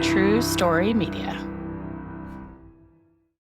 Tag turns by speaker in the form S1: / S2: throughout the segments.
S1: True Story Media.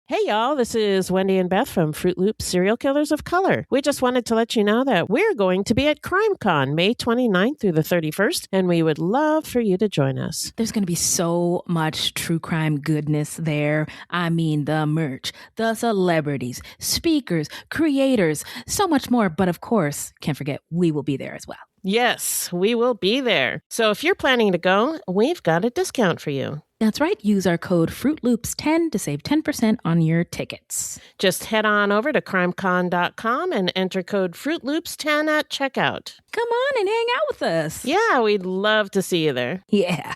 S2: Hey y'all, this is Wendy and Beth from Fruitloops Serial Killers of Color. We just wanted to let you know that we're going to be at CrimeCon May 29th through the 31st, and we would love for you to join us.
S3: There's going to be so much true crime goodness there. I mean, the merch, the celebrities, speakers, creators, so much more. But of course, can't forget, we will be there as well.
S2: Yes, we will be there. So if you're planning to go, we've got a discount for you.
S3: That's right. Use our code FruitLoops10 to save 10% on your tickets.
S2: Just head on over to crimecon.com and enter code FruitLoops10 at checkout.
S3: Come on and hang out with us.
S2: Yeah, we'd love to see you there.
S3: Yeah.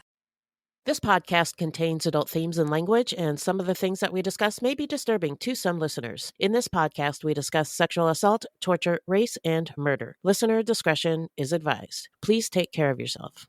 S2: This podcast contains adult themes and language, and some of the things that we discuss may be disturbing to some listeners. In this podcast, we discuss sexual assault, torture, race, and murder. Listener discretion is advised. Please take care of yourself.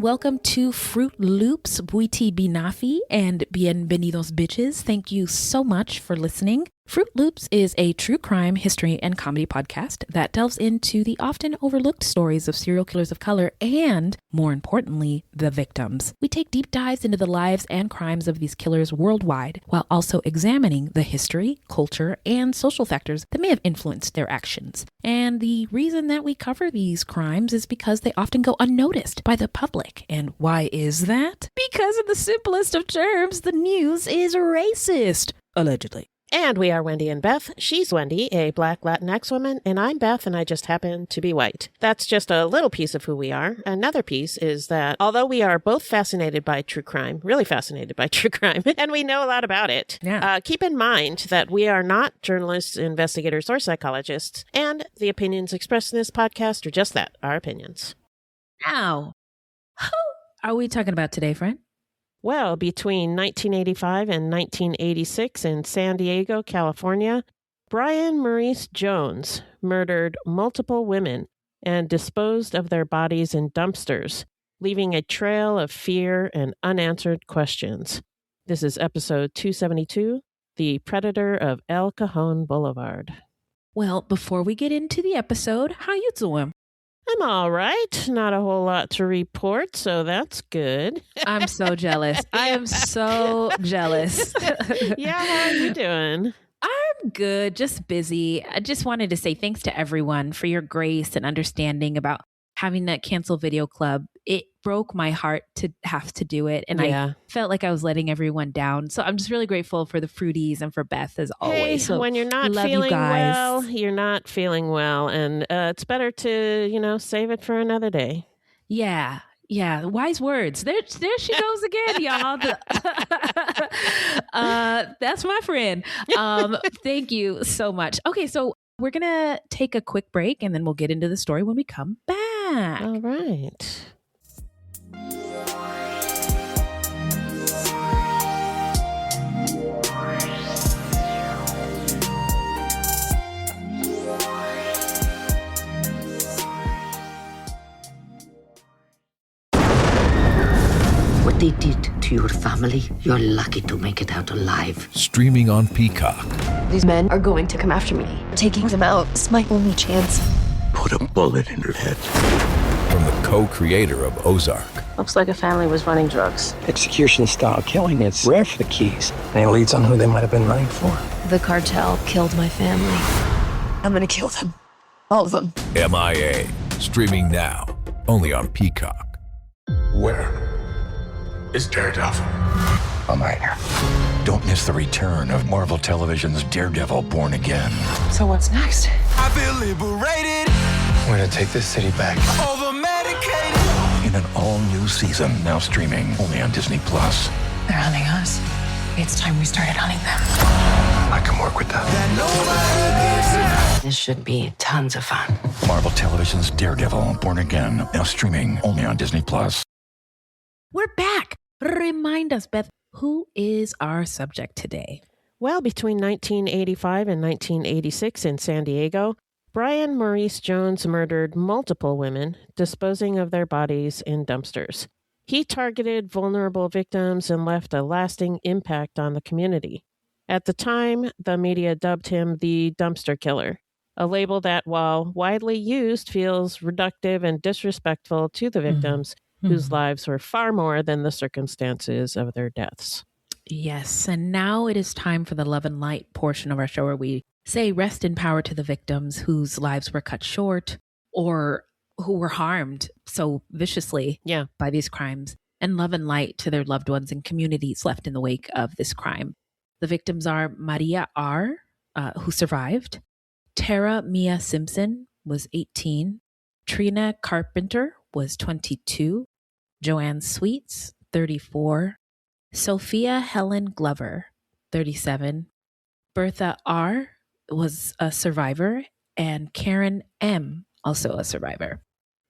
S3: Welcome to Fruit Loops, Buiti Binafi, and Bienvenidos Bitches. Thank you so much for listening. Fruit Loops is a true crime, history, and comedy podcast that delves into the often overlooked stories of serial killers of color and, more importantly, the victims. We take deep dives into the lives and crimes of these killers worldwide, while also examining the history, culture, and social factors that may have influenced their actions. And the reason that we cover these crimes is because they often go unnoticed by the public. And why is that? Because in the simplest of terms, the news is racist. Allegedly.
S2: And we are Wendy and Beth. She's Wendy, a Black Latinx woman, and I'm Beth, and I just happen to be white. That's just a little piece of who we are. Another piece is that although we are both fascinated by true crime, really fascinated by true crime, and we know a lot about it, keep in mind that we are not journalists, investigators, or psychologists, and the opinions expressed in this podcast are just that, our opinions.
S3: Now, who are we talking about today, friend?
S2: Well, between 1985 and 1986 in San Diego, California, Bryan Maurice Jones murdered multiple women and disposed of their bodies in dumpsters, leaving a trail of fear and unanswered questions. This is episode 272, The Predator of El Cajon Boulevard.
S3: Well, before we get into the episode, how you doing?
S2: I'm all right. Not a whole lot to report, so that's good.
S3: I'm so jealous. I am so jealous.
S2: Yeah, how are you doing?
S3: I'm good, just busy. I just wanted to say thanks to everyone for your grace and understanding about having that cancel video club. It broke my heart to have to do it, and I felt like I was letting everyone down. So I'm just really grateful for the Fruities and for Beth as always.
S2: So when you're not feeling well, you're not feeling well, and it's better to, save it for another day.
S3: Yeah. Yeah, wise words. There she goes again, y'all. That's my friend. Thank you so much. Okay, so we're going to take a quick break, and then we'll get into the story when we come back.
S2: All right.
S4: What they did to your family, you're lucky to make it out alive.
S5: Streaming on Peacock.
S6: These men are going to come after me. Taking them out is my only chance.
S7: Put a bullet in her head.
S5: From the co-creator of Ozark.
S8: Looks like a family was running drugs.
S9: Execution-style killing, it's rare for the Keys. Any leads on who they might have been running for?
S6: The cartel killed my family. I'm gonna kill them. All of them.
S5: MIA. Streaming now. Only on Peacock.
S7: Where is Daredevil?
S9: I'm right here.
S10: Don't miss the return of Marvel Television's Daredevil Born Again.
S6: So what's next?
S11: I feel liberated.
S9: We're gonna take this city back.
S11: Over medicated.
S10: In an all-new season, now streaming only on Disney+.
S6: They're hunting us. It's time we started hunting them.
S9: I can work with that.
S4: This should be tons of fun.
S10: Marvel Television's Daredevil Born Again, now streaming only on Disney+.
S3: We're back. Remind us, Beth, who is our subject today?
S2: Well, between 1985 and 1986 in San Diego, Bryan Maurice Jones murdered multiple women, disposing of their bodies in dumpsters. He targeted vulnerable victims and left a lasting impact on the community. At the time, the media dubbed him the dumpster killer, a label that, while widely used, feels reductive and disrespectful to the victims whose lives were far more than the circumstances of their deaths.
S3: Yes, and now it is time for the Love and Light portion of our show where we say rest in power to the victims whose lives were cut short or who were harmed so viciously by these crimes, and love and light to their loved ones and communities left in the wake of this crime. The victims are Maria R., who survived. Tara Mia Simpson was 18. Trina Carpenter was 22. Joanne Sweets, 34. Sophia Helen Glover, 37. Bertha R. was a survivor, and Karen M., also a survivor.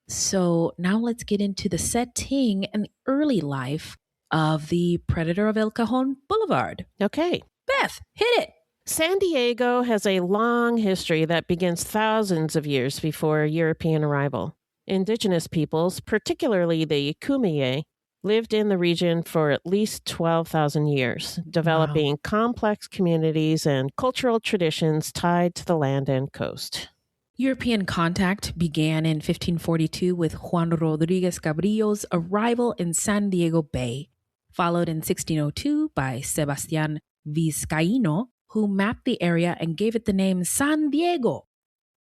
S3: So now let's get into the setting and the early life of the predator of El Cajon Boulevard.
S2: Okay.
S3: Beth, hit it.
S2: San Diego has a long history that begins thousands of years before European arrival. Indigenous peoples, particularly the Kumeyaay, lived in the region for at least 12,000 years, developing complex communities and cultural traditions tied to the land and coast.
S3: European contact began in 1542 with Juan Rodriguez Cabrillo's arrival in San Diego Bay, followed in 1602 by Sebastián Vizcaíno, who mapped the area and gave it the name San Diego.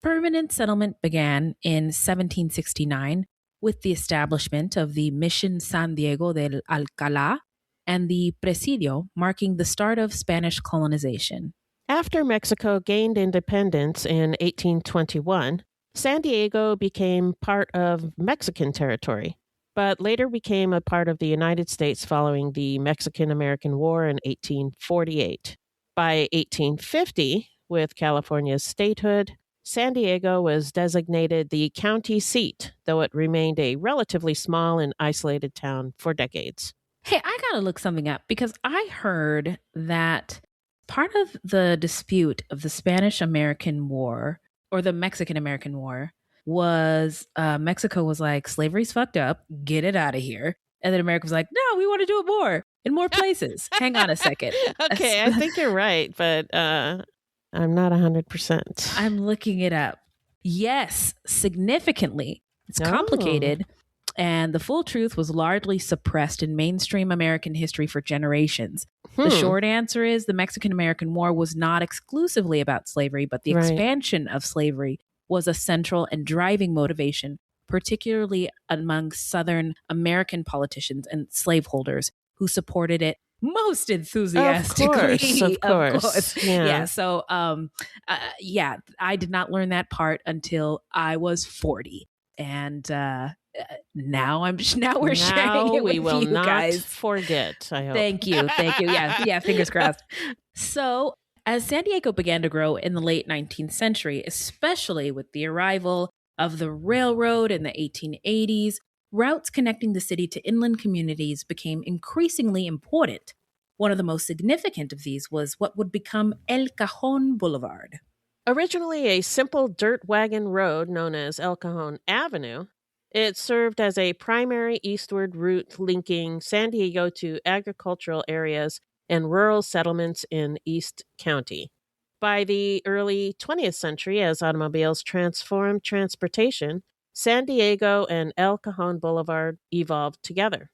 S3: Permanent settlement began in 1769 with the establishment of the Mission San Diego del Alcalá and the Presidio, marking the start of Spanish colonization.
S2: After Mexico gained independence in 1821, San Diego became part of Mexican territory, but later became a part of the United States following the Mexican-American War in 1848. By 1850, with California's statehood, San Diego was designated the county seat, though it remained a relatively small and isolated town for decades.
S3: Hey, I gotta look something up because I heard that part of the dispute of the Spanish-American War or the Mexican-American War was Mexico was like, slavery's fucked up, get it out of here. And then America was like, no, we want to do it more in more places. Hang on a second.
S2: Okay, I think you're right, but I'm not 100%.
S3: I'm looking it up. Yes, significantly. It's complicated. And the full truth was largely suppressed in mainstream American history for generations. The short answer is the Mexican-American War was not exclusively about slavery, but the expansion of slavery was a central and driving motivation, particularly among Southern American politicians and slaveholders who supported it most enthusiastically.
S2: Of course.
S3: Yeah. So, I did not learn that part until I was 40. And now we're sharing it with
S2: we will
S3: you
S2: not
S3: guys.
S2: Forget. I hope.
S3: Thank you. Yeah. Fingers crossed. So, as San Diego began to grow in the late 19th century, especially with the arrival of the railroad in the 1880s, routes connecting the city to inland communities became increasingly important. One of the most significant of these was what would become El Cajon Boulevard.
S2: Originally a simple dirt wagon road known as El Cajon Avenue, it served as a primary eastward route linking San Diego to agricultural areas and rural settlements in East County. By the early 20th century, as automobiles transformed transportation, San Diego and El Cajon Boulevard evolved together.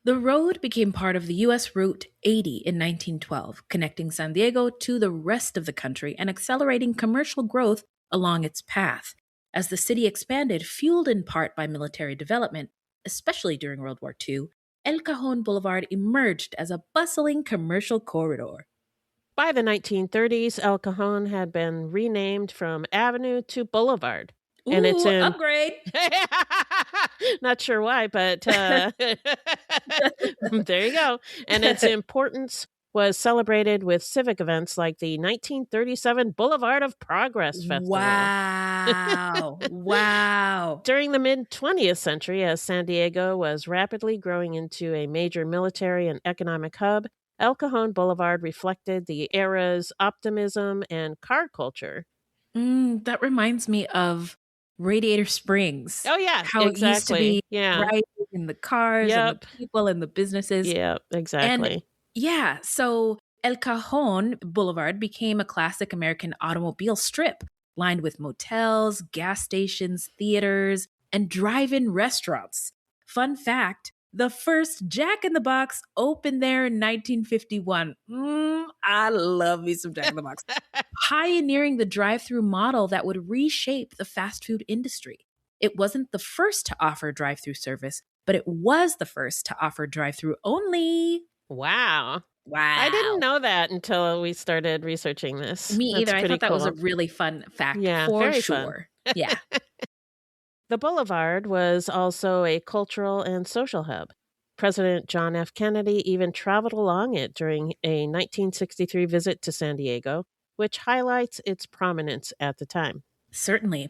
S3: The road became part of the U.S. Route 80 in 1912, connecting San Diego to the rest of the country and accelerating commercial growth along its path. As the city expanded, fueled in part by military development, especially during World War II, El Cajon Boulevard emerged as a bustling commercial corridor.
S2: By the 1930s, El Cajon had been renamed from Avenue to Boulevard. And it's
S3: Ooh,
S2: in
S3: upgrade.
S2: Not sure why, but there you go. And its importance was celebrated with civic events like the 1937 Boulevard of Progress Festival.
S3: Wow. Wow.
S2: During the mid-20th century, as San Diego was rapidly growing into a major military and economic hub, El Cajon Boulevard reflected the era's optimism and car culture.
S3: That reminds me of Radiator Springs.
S2: Oh, yeah,
S3: how
S2: exactly.
S3: It used to be
S2: right
S3: in the cars and the people and the businesses.
S2: Yeah, exactly.
S3: And yeah, so El Cajon Boulevard became a classic American automobile strip lined with motels, gas stations, theaters, and drive-in restaurants. Fun fact, the first Jack in the Box opened there in 1951. I love me some Jack in the Box. Pioneering the drive-through model that would reshape the fast food industry. It wasn't the first to offer drive-through service, but it was the first to offer drive-through only.
S2: Wow. I didn't know that until we started researching this.
S3: Me either. I thought that was
S2: cool.
S3: a really fun fact
S2: Yeah,
S3: for
S2: very
S3: sure.
S2: Fun.
S3: Yeah.
S2: The Boulevard was also a cultural and social hub. President John F. Kennedy even traveled along it during a 1963 visit to San Diego, which highlights its prominence at the time.
S3: Certainly.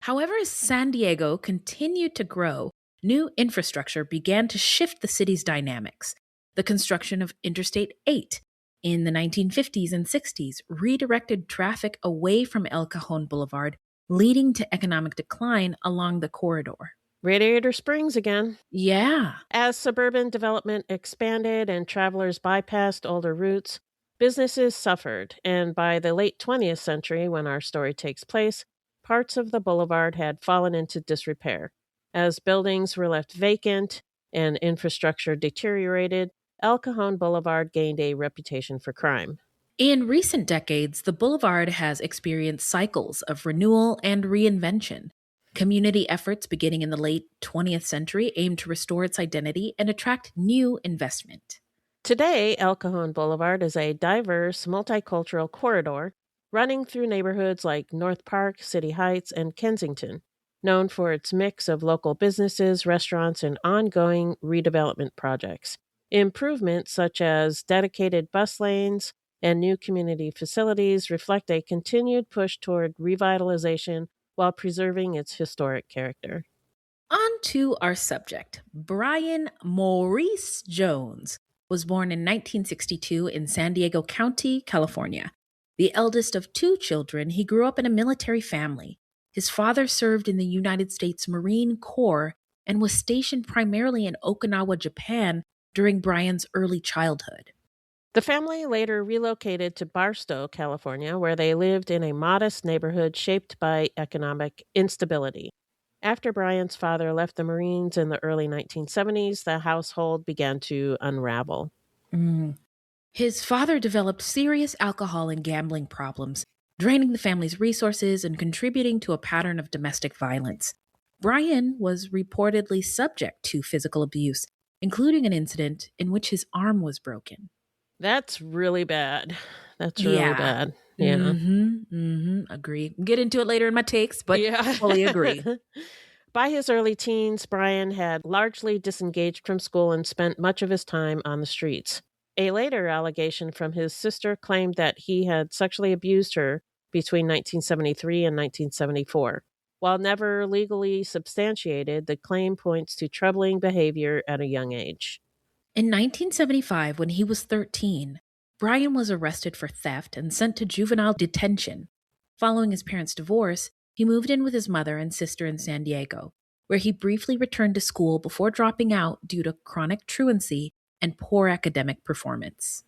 S3: However, as San Diego continued to grow, new infrastructure began to shift the city's dynamics. The construction of Interstate 8 in the 1950s and 60s redirected traffic away from El Cajon Boulevard, leading to economic decline along the corridor.
S2: Radiator Springs again.
S3: Yeah.
S2: As suburban development expanded and travelers bypassed older routes, businesses suffered, and by the late 20th century, when our story takes place, parts of the boulevard had fallen into disrepair. As buildings were left vacant and infrastructure deteriorated, El Cajon Boulevard gained a reputation for crime.
S3: In recent decades, the boulevard has experienced cycles of renewal and reinvention. Community efforts beginning in the late 20th century aimed to restore its identity and attract new investment.
S2: Today, El Cajon Boulevard is a diverse, multicultural corridor running through neighborhoods like North Park, City Heights, and Kensington, known for its mix of local businesses, restaurants, and ongoing redevelopment projects. Improvements such as dedicated bus lanes and new community facilities reflect a continued push toward revitalization while preserving its historic character.
S3: On to our subject. Bryan Maurice Jones was born in 1962 in San Diego County, California. The eldest of two children, he grew up in a military family. His father served in the United States Marine Corps and was stationed primarily in Okinawa, Japan, during Bryan's early childhood.
S2: The family later relocated to Barstow, California, where they lived in a modest neighborhood shaped by economic instability. After Bryan's father left the Marines in the early 1970s, the household began to unravel.
S3: His father developed serious alcohol and gambling problems, draining the family's resources and contributing to a pattern of domestic violence. Bryan was reportedly subject to physical abuse, including an incident in which his arm was broken.
S2: That's really bad. That's really bad. Yeah.
S3: Agree. Get into it later in my takes, but fully agree.
S2: By his early teens, Bryan had largely disengaged from school and spent much of his time on the streets. A later allegation from his sister claimed that he had sexually abused her between 1973 and 1974. While never legally substantiated, the claim points to troubling behavior at a young age.
S3: In 1975, when he was 13, Bryan was arrested for theft and sent to juvenile detention. Following his parents' divorce, he moved in with his mother and sister in San Diego, where he briefly returned to school before dropping out due to chronic truancy and poor academic performance.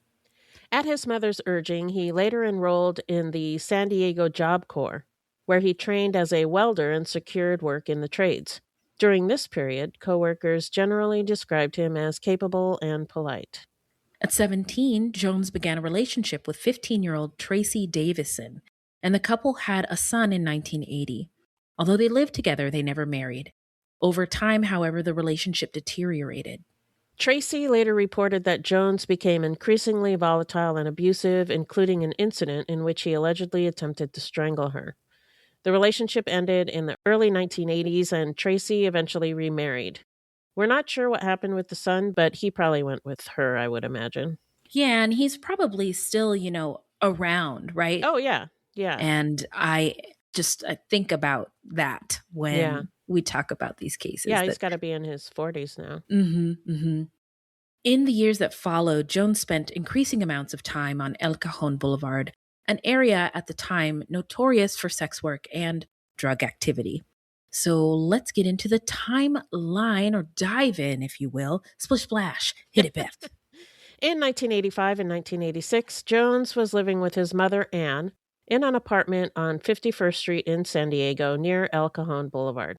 S2: At his mother's urging, he later enrolled in the San Diego Job Corps, where he trained as a welder and secured work in the trades. During this period, coworkers generally described him as capable and polite.
S3: At 17, Jones began a relationship with 15-year-old Tracy Davison, and the couple had a son in 1980. Although they lived together, they never married. Over time, however, the relationship deteriorated.
S2: Tracy later reported that Jones became increasingly volatile and abusive, including an incident in which he allegedly attempted to strangle her. The relationship ended in the early 1980s, and Tracy eventually remarried. We're not sure what happened with the son, but he probably went with her, I would imagine.
S3: Yeah, and he's probably still, around, right?
S2: Oh, yeah. Yeah.
S3: And I think about that when we talk about these cases.
S2: Yeah, he's got to be in his 40s now.
S3: In the years that followed, Jones spent increasing amounts of time on El Cajon Boulevard, an area at the time notorious for sex work and drug activity. So let's get into the timeline, or dive in, if you will. Splish splash. Hit it, Beth.
S2: In 1985 and 1986, Jones was living with his mother, Ann, in an apartment on 51st Street in San Diego near El Cajon Boulevard.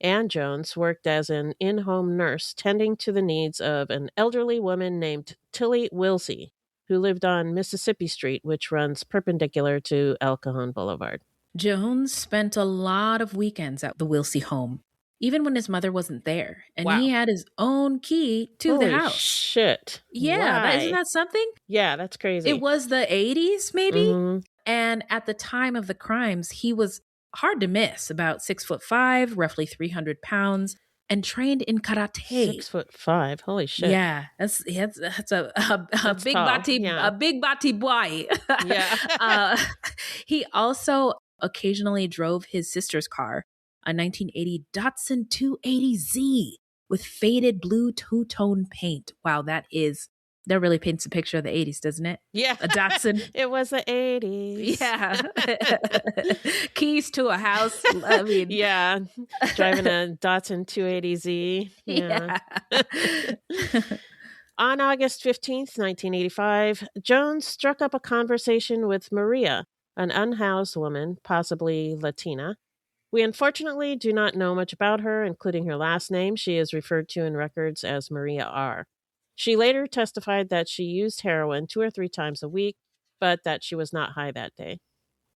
S2: Ann Jones worked as an in-home nurse tending to the needs of an elderly woman named Tilly Wilsey, who lived on Mississippi Street, which runs perpendicular to El Cajon Boulevard.
S3: Jones spent a lot of weekends at the Wilsey home, even when his mother wasn't there. And he had his own key to the house.
S2: Shit.
S3: Yeah, isn't that something?
S2: Yeah, that's crazy.
S3: It was the 80s, maybe?
S2: Mm-hmm.
S3: And at the time of the crimes, he was hard to miss, about 6'5", roughly 300 pounds, and trained in karate.
S2: 6'5", holy shit!
S3: Yeah, that's a big
S2: tall.
S3: body, a big body boy.
S2: Yeah.
S3: He also occasionally drove his sister's car, a 1980 Datsun 280Z with faded blue two-tone paint. Wow, that really paints a picture of the 80s, doesn't it?
S2: Yeah.
S3: A Datsun.
S2: It was the 80s.
S3: Yeah. Keys to a house. I mean.
S2: Yeah. Driving a Datsun 280Z.
S3: Yeah.
S2: On August 15th, 1985, Jones struck up a conversation with Maria, an unhoused woman, possibly Latina. We unfortunately do not know much about her, including her last name. She is referred to in records as Maria R. She later testified that she used heroin 2 or 3 times a week, but that she was not high that day.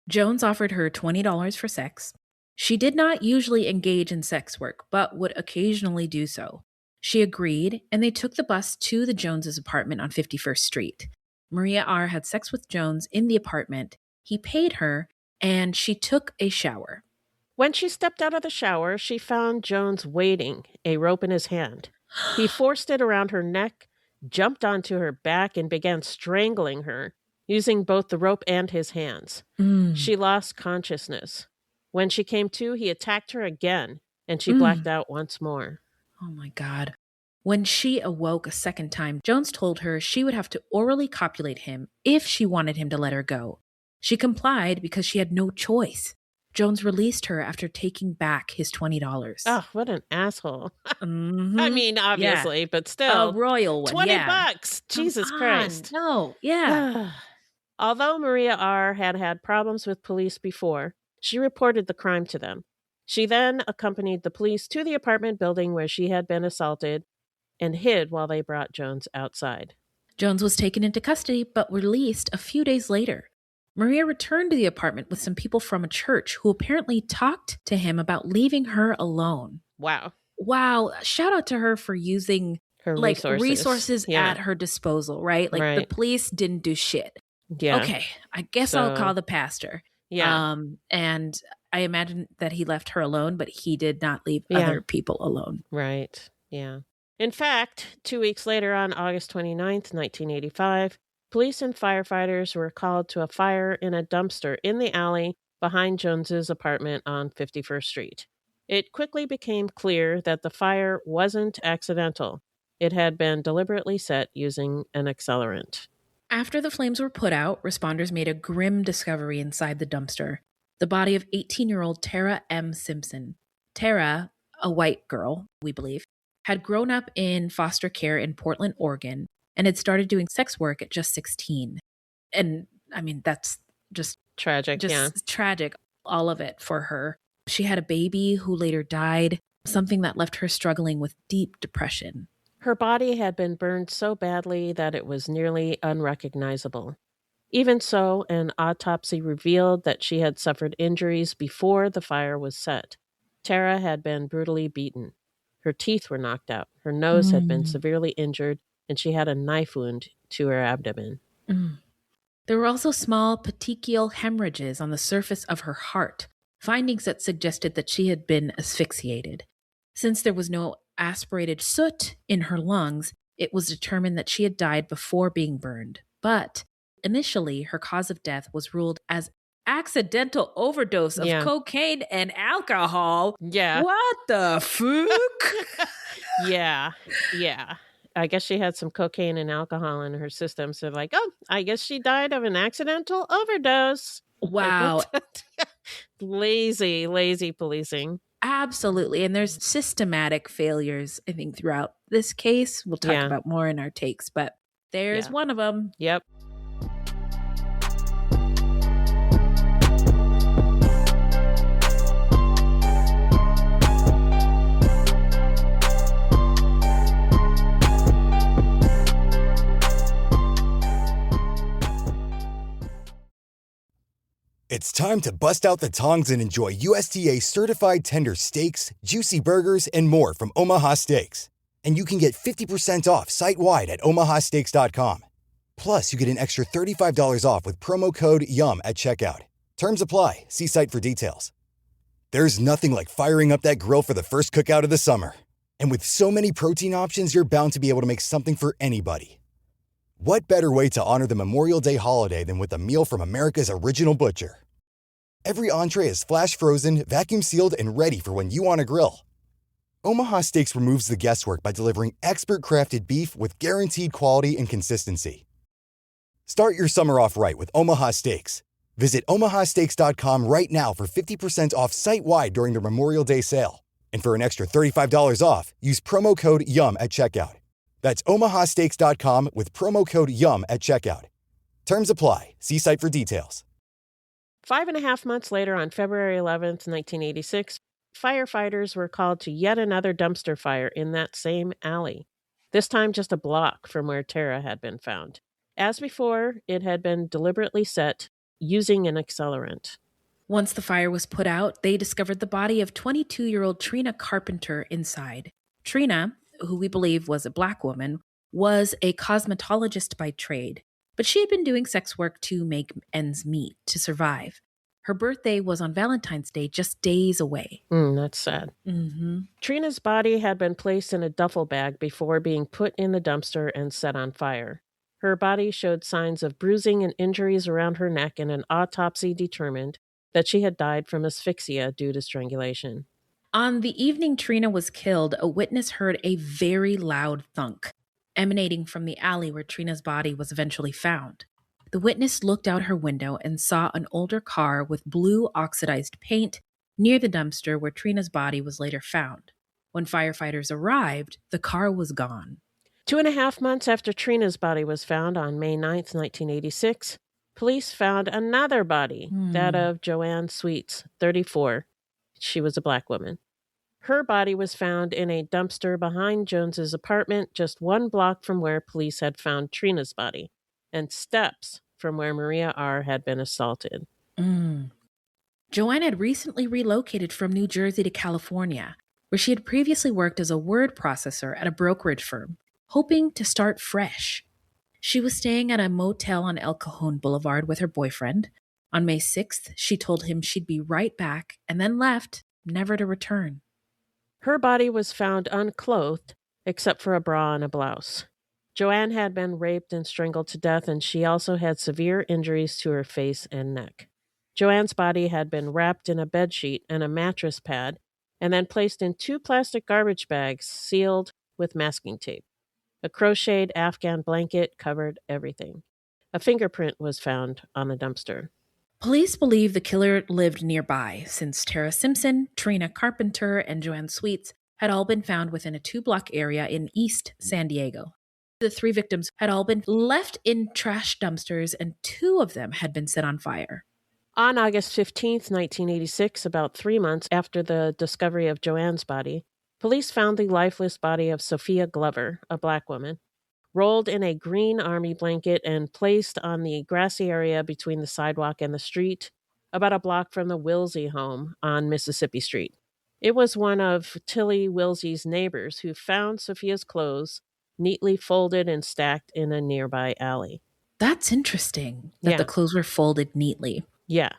S3: Jones offered her $20 for sex. She did not usually engage in sex work, but would occasionally do so. She agreed, and they took the bus to the Joneses' apartment on 51st Street. Maria R. had sex with Jones in the apartment. He paid her, and she took a shower.
S2: When she stepped out of the shower, she found Jones waiting, a rope in his hand. He forced it around her neck, jumped onto her back, and began strangling her, using both the rope and his hands. She lost consciousness. When she came to, he attacked her again, and she blacked out once more.
S3: Oh my God. When she awoke a second time, Jones told her she would have to orally copulate him if she wanted him to let her go. She complied because she had no choice. Jones released her after taking back his $20.
S2: Oh, what an asshole.
S3: Mm-hmm.
S2: I mean, obviously, but still.
S3: A royal one,
S2: $20. Jesus Christ.
S3: No, yeah.
S2: Although Maria R. had problems with police before, she reported the crime to them. She then accompanied the police to the apartment building where she had been assaulted and hid while they brought Jones outside.
S3: Jones was taken into custody but released a few days later. Maria returned to the apartment with some people from a church who apparently talked to him about leaving her alone.
S2: Wow.
S3: Shout out to her for using
S2: her
S3: resources at her disposal, right? The police didn't do shit.
S2: Yeah.
S3: Okay, I guess I'll call the pastor.
S2: Yeah.
S3: And I imagine that he left her alone, but he did not leave other people alone.
S2: Right. Yeah. In fact, 2 weeks later, on August 29th, 1985, police and firefighters were called to a fire in a dumpster in the alley behind Jones's apartment on 51st Street. It quickly became clear that the fire wasn't accidental. It had been deliberately set using an accelerant.
S3: After the flames were put out, responders made a grim discovery inside the dumpster. The body of 18-year-old Tara M. Simpson. Tara, a white girl, we believe, had grown up in foster care in Portland, Oregon, and had started doing sex work at just 16. And I mean, that's just
S2: tragic.
S3: Tragic, all of it for her. She had a baby who later died, something that left her struggling with deep depression.
S2: Her body had been burned so badly that it was nearly unrecognizable. Even so, an autopsy revealed that she had suffered injuries before the fire was set. Tara had been brutally beaten. Her teeth were knocked out. Her nose had been severely injured, and she had a knife wound to her abdomen.
S3: There were also small petechial hemorrhages on the surface of her heart, findings that suggested that she had been asphyxiated. Since there was no aspirated soot in her lungs, it was determined that she had died before being burned. But initially, her cause of death was ruled as accidental overdose of cocaine and alcohol.
S2: Yeah.
S3: What the fuck?
S2: Yeah. I guess she had some cocaine and alcohol in her system. So like, oh, I guess she died of an accidental overdose.
S3: Wow.
S2: Lazy policing.
S3: Absolutely. And there's systematic failures, I think, throughout this case. We'll talk about more in our takes, but there's one of them.
S2: Yep.
S12: It's time to bust out the tongs and enjoy USDA-certified tender steaks, juicy burgers, and more from Omaha Steaks. And you can get 50% off site-wide at omahasteaks.com. Plus, you get an extra $35 off with promo code YUM at checkout. Terms apply. See site for details. There's nothing like firing up that grill for the first cookout of the summer. And with so many protein options, you're bound to be able to make something for anybody. What better way to honor the Memorial Day holiday than with a meal from America's original butcher? Every entree is flash frozen, vacuum sealed, and ready for when you want to grill. Omaha Steaks removes the guesswork by delivering expert crafted beef with guaranteed quality and consistency. Start your summer off right with Omaha Steaks. Visit omahasteaks.com right now for 50% off site-wide during the Memorial Day sale. And for an extra $35 off, use promo code YUM at checkout. That's omahasteaks.com with promo code YUM at checkout. Terms apply. See site for details.
S2: 5.5 months later, on February 11th, 1986, firefighters were called to yet another dumpster fire in that same alley, this time just a block from where Tara had been found. As before, it had been deliberately set using an accelerant.
S3: Once the fire was put out, they discovered the body of 22-year-old Trina Carpenter inside. Trina, who we believe was a Black woman, was a cosmetologist by trade, but she had been doing sex work to make ends meet, to survive. Her birthday was on Valentine's Day, just days away.
S2: That's sad.
S3: Mm-hmm.
S2: Trina's body had been placed in a duffel bag before being put in the dumpster and set on fire. Her body showed signs of bruising and injuries around her neck, and an autopsy determined that she had died from asphyxia due to strangulation.
S3: On the evening Trina was killed, a witness heard a very loud thunk emanating from the alley where Trina's body was eventually found. The witness looked out her window and saw an older car with blue oxidized paint near the dumpster where Trina's body was later found. When firefighters arrived, the car was gone.
S2: 2.5 months after Trina's body was found on May 9th, 1986, police found another body, that of Joanne Sweets, 34. She was a Black woman. Her body was found in a dumpster behind Jones's apartment, just 1 block from where police had found Trina's body, and steps from where Maria R. had been assaulted.
S3: Joanne had recently relocated from New Jersey to California, where she had previously worked as a word processor at a brokerage firm, hoping to start fresh. She was staying at a motel on El Cajon Boulevard with her boyfriend. On May 6th, she told him she'd be right back and then left, never to return.
S2: Her body was found unclothed, except for a bra and a blouse. Joanne had been raped and strangled to death, and she also had severe injuries to her face and neck. Joanne's body had been wrapped in a bedsheet and a mattress pad, and then placed in 2 plastic garbage bags sealed with masking tape. A crocheted Afghan blanket covered everything. A fingerprint was found on the dumpster.
S3: Police believe the killer lived nearby, since Tara Simpson, Trina Carpenter, and Joanne Sweets had all been found within a 2-block area in East San Diego. The 3 victims had all been left in trash dumpsters, and 2 of them had been set on fire.
S2: On August 15th, 1986, about 3 months after the discovery of Joanne's body, police found the lifeless body of Sophia Glover, a Black woman, rolled in a green army blanket and placed on the grassy area between the sidewalk and the street, about a block from the Wilsey home on Mississippi Street. It was one of Tilly Wilsey's neighbors who found Sophia's clothes neatly folded and stacked in a nearby alley.
S3: That's interesting that the clothes were folded neatly.
S2: Yeah.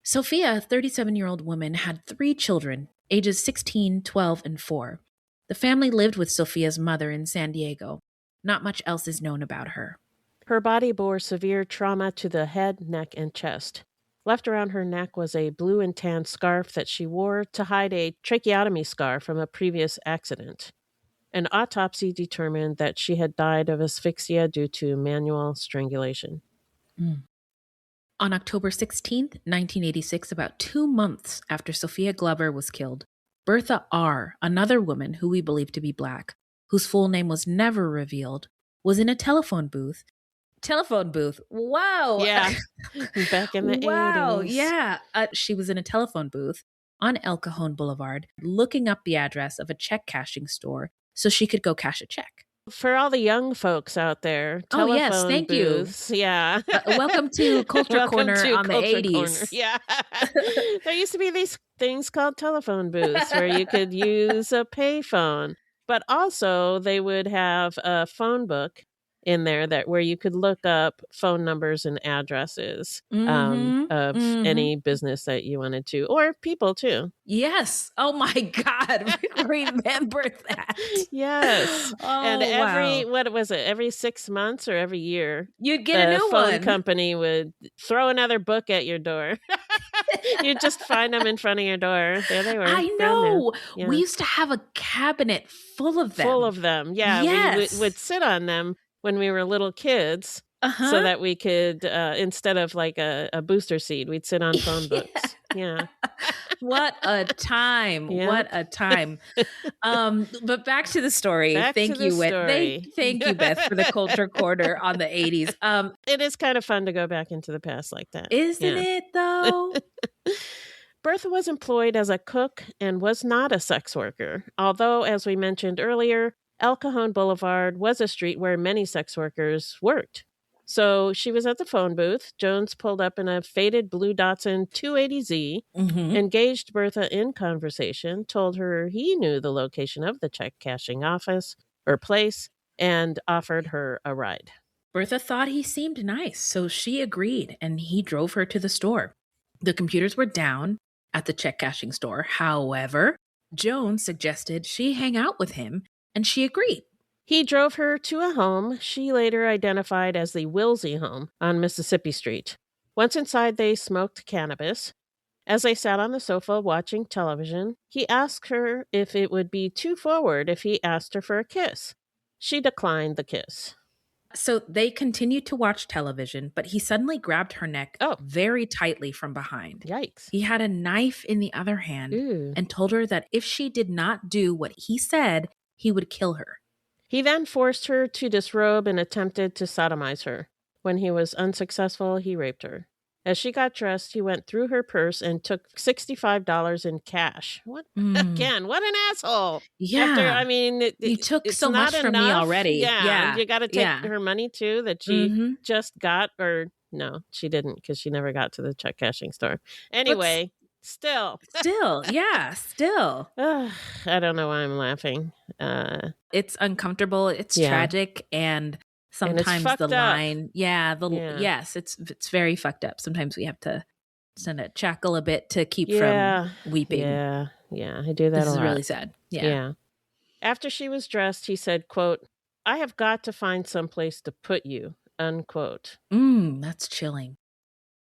S3: Sophia, a 37-year-old woman, had 3 children, ages 16, 12, and 4. The family lived with Sophia's mother in San Diego. Not much else is known about her.
S2: Her body bore severe trauma to the head, neck, and chest. Left around her neck was a blue and tan scarf that she wore to hide a tracheotomy scar from a previous accident. An autopsy determined that she had died of asphyxia due to manual strangulation.
S3: On October 16th, 1986, about 2 months after Sophia Glover was killed, Bertha R., another woman who we believe to be Black, whose full name was never revealed, was in a telephone booth. Wow.
S2: Yeah. Back in the 80s.
S3: Wow. Yeah. She was in a telephone booth on El Cajon Boulevard, looking up the address of a check cashing store so she could go cash a check.
S2: For all the young folks out there, telephone
S3: yes, thank
S2: booths,
S3: you.
S2: Yeah.
S3: Welcome to Culture Corner on the
S2: Culture
S3: 80s.
S2: Corner. Yeah. There used to be these things called telephone booths where you could use a payphone, but also they would have a phone book in there where you could look up phone numbers and addresses of any business that you wanted to, or people too.
S3: Yes. Oh my God. Remember that.
S2: Yes.
S3: Oh,
S2: and
S3: wow.
S2: Every 6 months or every year,
S3: you'd get a new
S2: phone
S3: one.
S2: Company would throw another book at your door. You'd just find them in front of your door. There they were.
S3: I know.
S2: Yeah.
S3: We used to have a cabinet full of them.
S2: Yeah.
S3: Yes.
S2: We would sit on them when we were little kids, so that we could, instead of like a booster seat, we'd sit on phone books. Yeah.
S3: What a time.
S2: Yeah.
S3: What a time. But back to the story. Thank you, Beth, for the Culture Corner on the 80s.
S2: It is kind of fun to go back into the past like that.
S3: Isn't it, though?
S2: Bertha was employed as a cook and was not a sex worker, although, as we mentioned earlier, El Cajon Boulevard was a street where many sex workers worked. So she was at the phone booth. Jones pulled up in a faded blue Datsun 280Z, engaged Bertha in conversation, told her he knew the location of the check cashing office or place, and offered her a ride.
S3: Bertha thought he seemed nice, so she agreed, and he drove her to the store. The computers were down at the check cashing store. However, Jones suggested she hang out with him, and she agreed.
S2: He drove her to a home she later identified as the Wilsey home on Mississippi Street. Once inside, they smoked cannabis. As they sat on the sofa watching television, he asked her if it would be too forward if he asked her for a kiss. She declined the kiss.
S3: So they continued to watch television, but he suddenly grabbed her neck very tightly from behind.
S2: Yikes.
S3: He had a knife in the other hand and told her that if she did not do what he said, he would kill her.
S2: He then forced her to disrobe and attempted to sodomize her. When he was unsuccessful, he raped her. As she got dressed, he went through her purse and took $65 in cash. Again, what an asshole.
S3: Yeah. You took so much from me already.
S2: Yeah. You got to take her money too that she just got, or no, she didn't, because she never got to the check cashing store. Anyway, Still.
S3: I
S2: don't know why I'm laughing.
S3: It's uncomfortable. It's tragic, and sometimes the line, yes, it's very fucked up. Sometimes we have to send a chuckle a bit to keep from weeping.
S2: Yeah, I do that a lot.
S3: This is really sad. Yeah.
S2: After she was dressed, he said, quote, "I have got to find someplace to put you," unquote.
S3: That's chilling.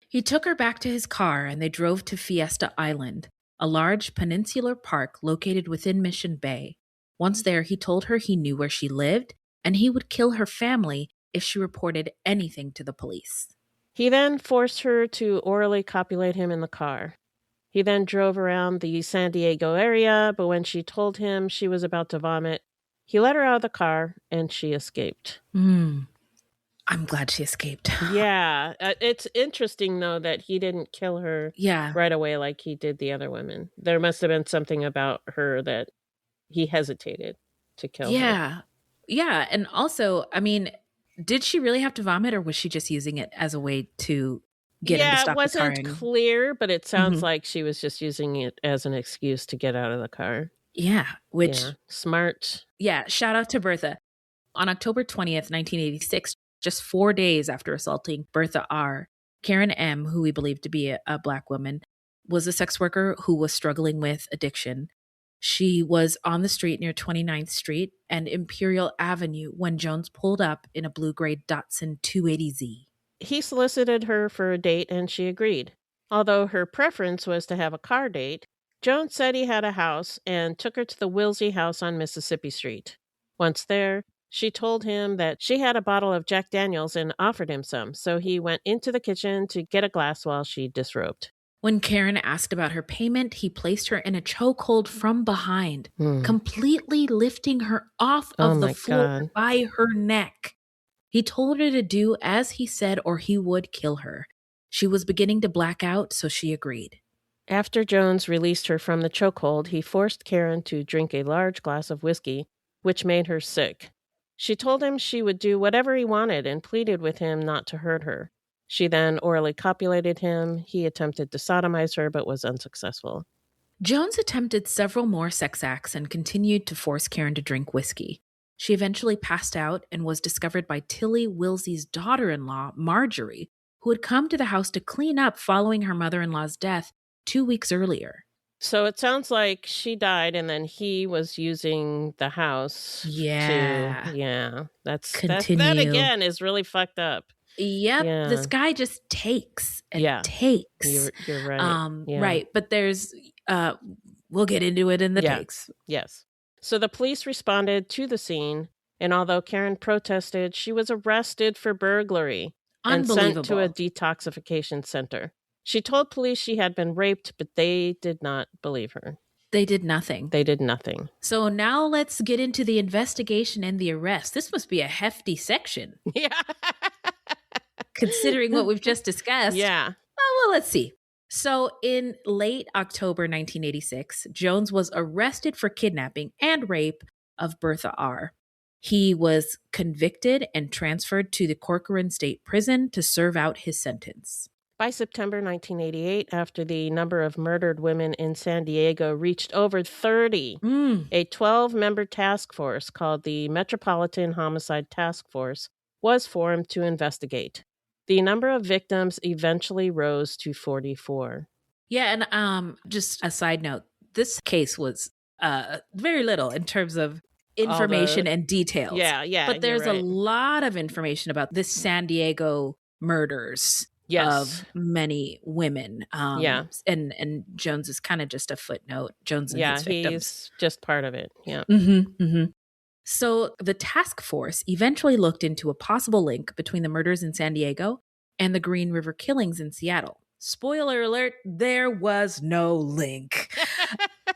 S3: He took her back to his car and they drove to Fiesta Island, a large peninsular park located within Mission Bay. Once there, he told her he knew where she lived and he would kill her family if she reported anything to the police.
S2: He then forced her to orally copulate him in the car. He then drove around the San Diego area, but when she told him she was about to vomit, he let her out of the car and she escaped.
S3: I'm glad she escaped.
S2: Yeah. It's interesting, though, that he didn't kill her right away like he did the other women. There must have been something about her that he hesitated to kill her.
S3: Yeah. And also, did she really have to vomit, or was she just using it as a way to get him to stop
S2: it wasn't
S3: the car.
S2: clear, but it sounds like she was just using it as an excuse to get out of the car.
S3: Yeah, which...
S2: Yeah, smart.
S3: Yeah, shout out to Bertha. On October 20th, 1986, just 4 days after assaulting Bertha R., Karen M., who we believe to be a Black woman, was a sex worker who was struggling with addiction. She was on the street near 29th Street and Imperial Avenue when Jones pulled up in a blue-gray Datsun 280Z.
S2: He solicited her for a date and she agreed. Although her preference was to have a car date, Jones said he had a house and took her to the Wilsey house on Mississippi Street. Once there, she told him that she had a bottle of Jack Daniels and offered him some, so he went into the kitchen to get a glass while she disrobed.
S3: When Karen asked about her payment, he placed her in a chokehold from behind, completely lifting her off of the floor by her neck. He told her to do as he said or he would kill her. She was beginning to black out, so she agreed.
S2: After Jones released her from the chokehold, he forced Karen to drink a large glass of whiskey, which made her sick. She told him she would do whatever he wanted and pleaded with him not to hurt her. She then orally copulated him. He attempted to sodomize her, but was unsuccessful.
S3: Jones attempted several more sex acts and continued to force Karen to drink whiskey. She eventually passed out and was discovered by Tilly Wilsey's daughter-in-law, Marjorie, who had come to the house to clean up following her mother-in-law's death 2 weeks earlier.
S2: So it sounds like she died and then he was using the house That again is really fucked up.
S3: Yep. Yeah. This guy just takes and takes.
S2: You're right.
S3: Right. But there's, we'll get into it in the takes.
S2: Yes. So the police responded to the scene, and although Karen protested, she was arrested for burglary and sent to a detoxification center. She told police she had been raped, but they did not believe her.
S3: They did nothing.
S2: They did nothing.
S3: So now let's get into the investigation and the arrest. This must be a hefty section.
S2: Yeah.
S3: Considering what we've just discussed.
S2: Yeah.
S3: Oh, well, let's see. So in late October 1986, Jones was arrested for kidnapping and rape of Bertha R. He was convicted and transferred to the Corcoran State Prison to serve out his sentence.
S2: By September 1988, after the number of murdered women in San Diego reached over 30, a 12-member task force called the Metropolitan Homicide Task Force was formed to investigate. The number of victims eventually rose to 44.
S3: Yeah, and just a side note, this case was very little in terms of information and details.
S2: Yeah.
S3: But there's a lot of information about this San Diego murders. Of many women. And Jones is kind of just a footnote. Jones and his victims.
S2: He's just part of it. Yeah.
S3: So the task force eventually looked into a possible link between the murders in San Diego and the Green River killings in Seattle. Spoiler alert, there was no link.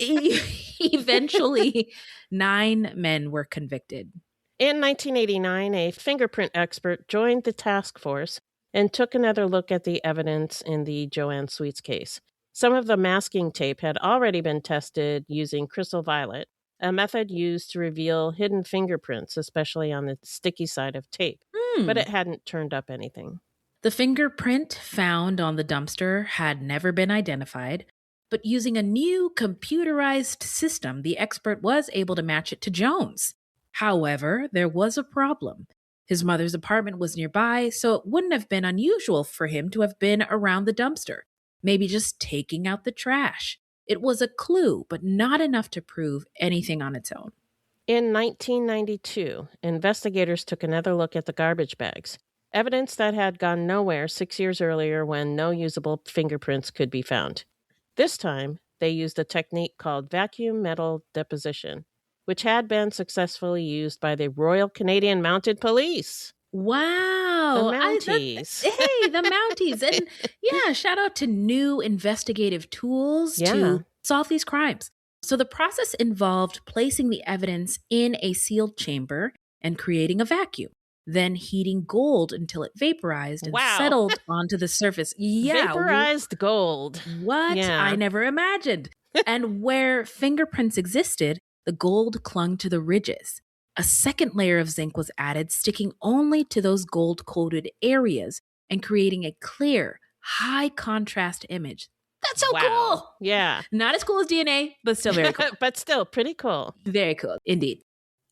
S3: Eventually, 9 men were convicted.
S2: In 1989, a fingerprint expert joined the task force and took another look at the evidence in the Joanne Sweets case. Some of the masking tape had already been tested using crystal violet, a method used to reveal hidden fingerprints, especially on the sticky side of tape, but it hadn't turned up anything.
S3: The fingerprint found on the dumpster had never been identified, but using a new computerized system, the expert was able to match it to Jones. However, there was a problem. His mother's apartment was nearby, so it wouldn't have been unusual for him to have been around the dumpster, maybe just taking out the trash. It was a clue, but not enough to prove anything on its own.
S2: In 1992, investigators took another look at the garbage bags, evidence that had gone nowhere 6 years earlier when no usable fingerprints could be found. This time, they used a technique called vacuum metal deposition, which had been successfully used by the Royal Canadian Mounted Police.
S3: Wow.
S2: The Mounties.
S3: The Mounties. And yeah, shout out to new investigative tools to solve these crimes. So the process involved placing the evidence in a sealed chamber and creating a vacuum, then heating gold until it vaporized and settled onto the surface. Yeah.
S2: Vaporized gold.
S3: What?
S2: Yeah.
S3: I never imagined. And where fingerprints existed, the gold clung to the ridges. A second layer of zinc was added, sticking only to those gold-coated areas and creating a clear, high contrast image. That's so
S2: Wow.
S3: cool.
S2: Yeah.
S3: Not as cool as DNA, but still very cool.
S2: But still pretty cool.
S3: Very cool, indeed.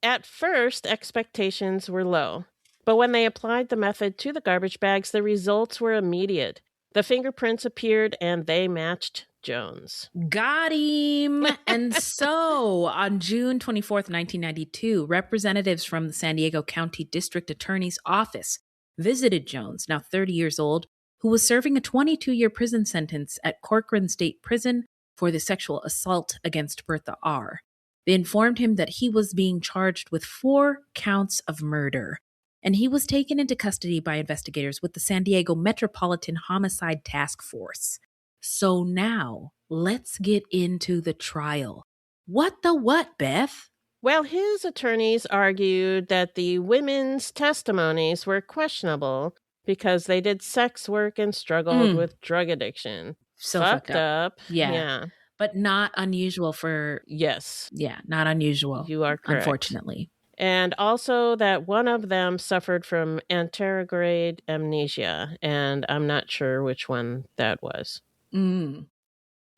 S2: At first, expectations were low. But when they applied the method to the garbage bags, the results were immediate. The fingerprints appeared and they matched Jones.
S3: Got him. And so on June 24th, 1992, representatives from the San Diego County District Attorney's Office visited Jones, now 30 years old, who was serving a 22-year prison sentence at Corcoran State Prison for the sexual assault against Bertha R. They informed him that he was being charged with 4 counts of murder, and he was taken into custody by investigators with the San Diego Metropolitan Homicide Task Force. So now, let's get into the trial. What the what, Beth?
S2: Well, his attorneys argued that the women's testimonies were questionable because they did sex work and struggled with drug addiction.
S3: So
S2: fucked up.
S3: Yeah. But not unusual for...
S2: Yes.
S3: Yeah, not unusual.
S2: You are correct.
S3: Unfortunately.
S2: And also that one of them suffered from anterograde amnesia, and I'm not sure which one that was.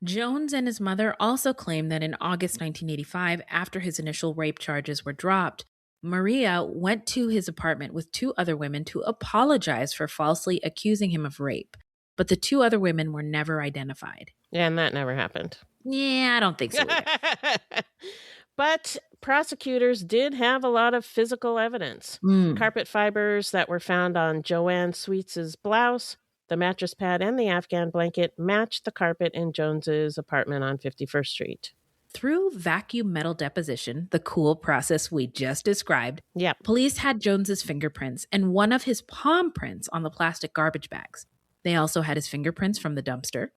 S3: Jones and his mother also claimed that in August 1985, after his initial rape charges were dropped, Maria went to his apartment with 2 other women to apologize for falsely accusing him of rape. But the 2 other women were never identified.
S2: Yeah, and that never happened.
S3: Yeah, I don't think so either.
S2: But prosecutors did have a lot of physical evidence. Carpet fibers that were found on Joanne Sweets' blouse, the mattress pad, and the Afghan blanket matched the carpet in Jones's apartment on 51st Street.
S3: Through vacuum metal deposition, the cool process we just described,
S2: Yep.
S3: Police had Jones's fingerprints and one of his palm prints on the plastic garbage bags. They also had his fingerprints from the dumpster.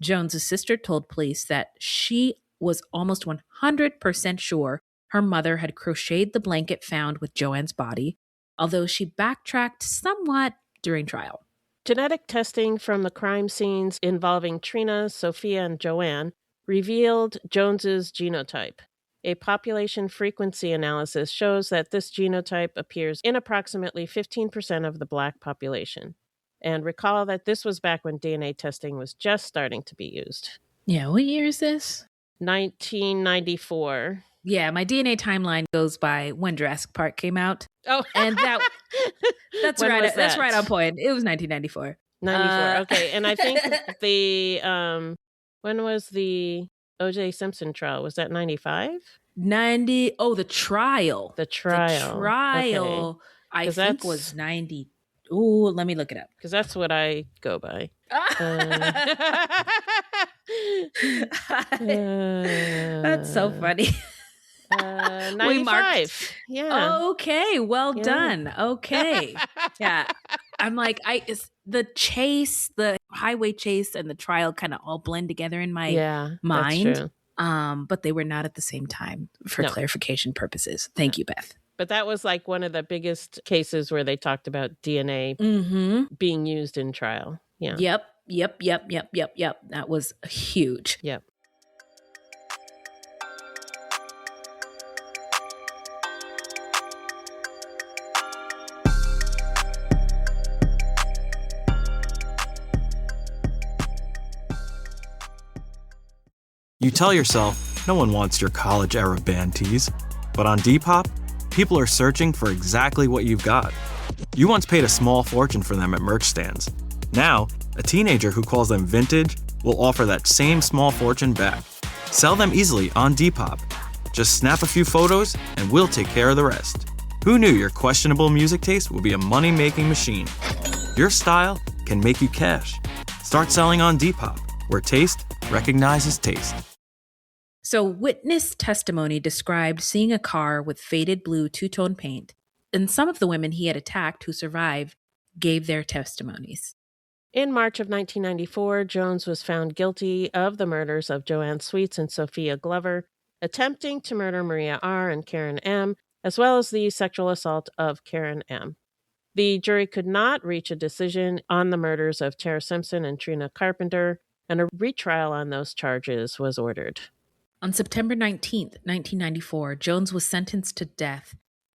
S3: Jones's sister told police that she was almost 100% sure her mother had crocheted the blanket found with Joanne's body, although she backtracked somewhat during trial.
S2: Genetic testing from the crime scenes involving Trina, Sophia, and Joanne revealed Jones's genotype. A population frequency analysis shows that this genotype appears in approximately 15% of the Black population. And recall that this was back when DNA testing was just starting to be used.
S3: Yeah, what year is this?
S2: 1994.
S3: Yeah, my DNA timeline goes by when Jurassic Park came out.
S2: Oh,
S3: and that's
S2: when
S3: right.
S2: was
S3: That's
S2: that?
S3: right on point. It was 1994.
S2: 94. Okay, and I think the when was the O.J. Simpson trial? Was that 95?
S3: 90. Oh, the trial.
S2: The trial.
S3: The trial.
S2: Okay.
S3: I think was 90. Ooh, let me look it up.
S2: Because that's what I go by.
S3: That's so funny.
S2: 95. Yeah.
S3: Okay, well done. Okay. Yeah. I'm like, the chase, the highway chase, and the trial kind of all blend together in my mind.
S2: That's true.
S3: But they were not at the same time for clarification purposes. Thank you, Beth.
S2: But that was like one of the biggest cases where they talked about DNA being used in trial. Yeah.
S3: Yep. That was huge.
S2: Yep.
S13: You tell yourself, no one wants your college-era band tees. But on Depop, people are searching for exactly what you've got. You once paid a small fortune for them at merch stands. Now, a teenager who calls them vintage will offer that same small fortune back. Sell them easily on Depop. Just snap a few photos and we'll take care of the rest. Who knew your questionable music taste would be a money-making machine? Your style can make you cash. Start selling on Depop, where taste recognizes taste.
S3: So witness testimony described seeing a car with faded blue two-tone paint, and some of the women he had attacked who survived gave their testimonies.
S2: In March of 1994, Jones was found guilty of the murders of Joanne Sweets and Sophia Glover, attempting to murder Maria R. and Karen M., as well as the sexual assault of Karen M. The jury could not reach a decision on the murders of Tara Simpson and Trina Carpenter, and a retrial on those charges was ordered.
S3: On September 19th, 1994, Jones was sentenced to death.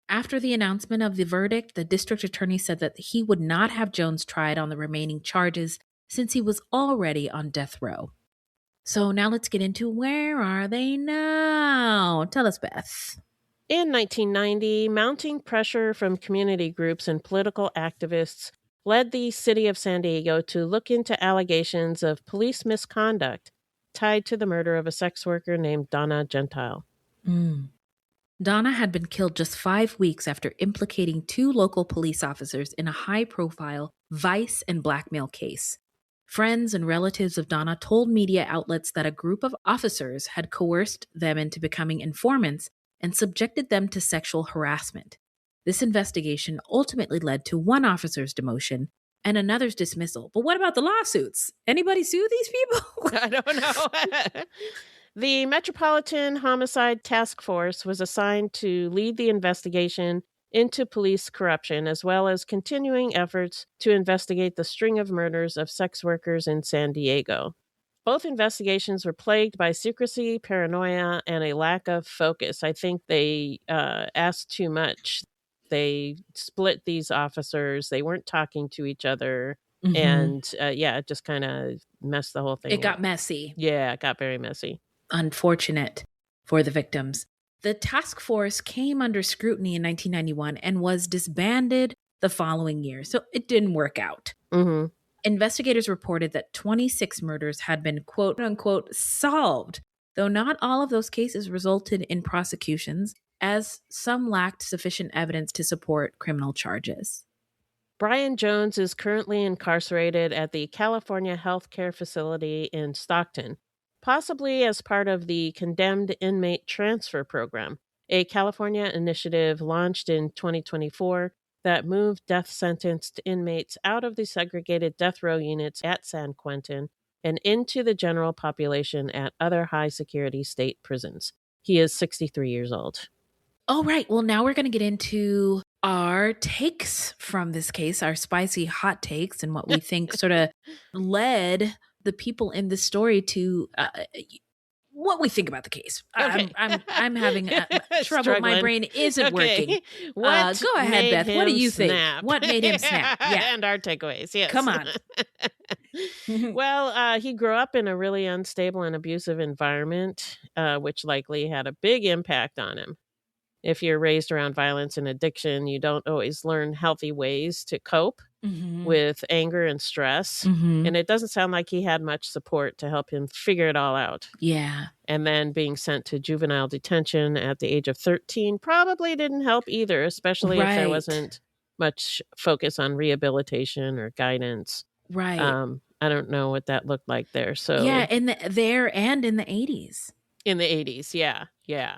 S3: After the announcement of the verdict, the district attorney said that he would not have Jones tried on the remaining charges since he was already on death row. So now let's get into where are they now? Tell us, Beth.
S2: In 1990, mounting pressure from community groups and political activists led the city of San Diego to look into allegations of police misconduct tied to the murder of a sex worker named Donna Gentile.
S3: Donna had been killed just 5 weeks after implicating 2 local police officers in a high-profile vice and blackmail case. Friends and relatives of Donna told media outlets that a group of officers had coerced them into becoming informants and subjected them to sexual harassment. This investigation ultimately led to one officer's demotion and another's dismissal. But what about the lawsuits? Anybody sue these people?
S2: I don't know. The Metropolitan Homicide Task Force was assigned to lead the investigation into police corruption, as well as continuing efforts to investigate the string of murders of sex workers in San Diego. Both investigations were plagued by secrecy, paranoia, and a lack of focus. I think they asked too much. They split these officers. They weren't talking to each other. And it just kind of messed the whole thing up.
S3: It got messy.
S2: Yeah, it got very messy.
S3: Unfortunate for the victims. The task force came under scrutiny in 1991 and was disbanded the following year. So it didn't work out. Investigators reported that 26 murders had been quote unquote solved, though not all of those cases resulted in prosecutions, as some lacked sufficient evidence to support criminal charges.
S2: Bryan Jones is currently incarcerated at the California Healthcare Facility in Stockton, possibly as part of the Condemned Inmate Transfer Program, a California initiative launched in 2024 that moved death-sentenced inmates out of the segregated death row units at San Quentin and into the general population at other high-security state prisons. He is 63 years old.
S3: All right. Well, now we're going to get into our takes from this case, our spicy hot takes, and what we think sort of led the people in this story to what we think about the case.
S2: Okay.
S3: I'm having trouble.
S2: Struggling.
S3: My brain isn't working.
S2: What
S3: go ahead, Beth. What do you think?
S2: Snap?
S3: What made him snap? Yeah.
S2: And our takeaways. Yes.
S3: Come on.
S2: Well, he grew up in a really unstable and abusive environment, which likely had a big impact on him. If you're raised around violence and addiction, you don't always learn healthy ways to cope with anger and stress. And it doesn't sound like he had much support to help him figure it all out.
S3: Yeah.
S2: And then being sent to juvenile detention at the age of 13 probably didn't help either, especially if there wasn't much focus on rehabilitation or guidance.
S3: Right.
S2: I don't know what that looked like there. So
S3: yeah, there and in the 80s.
S2: In the 80s, yeah.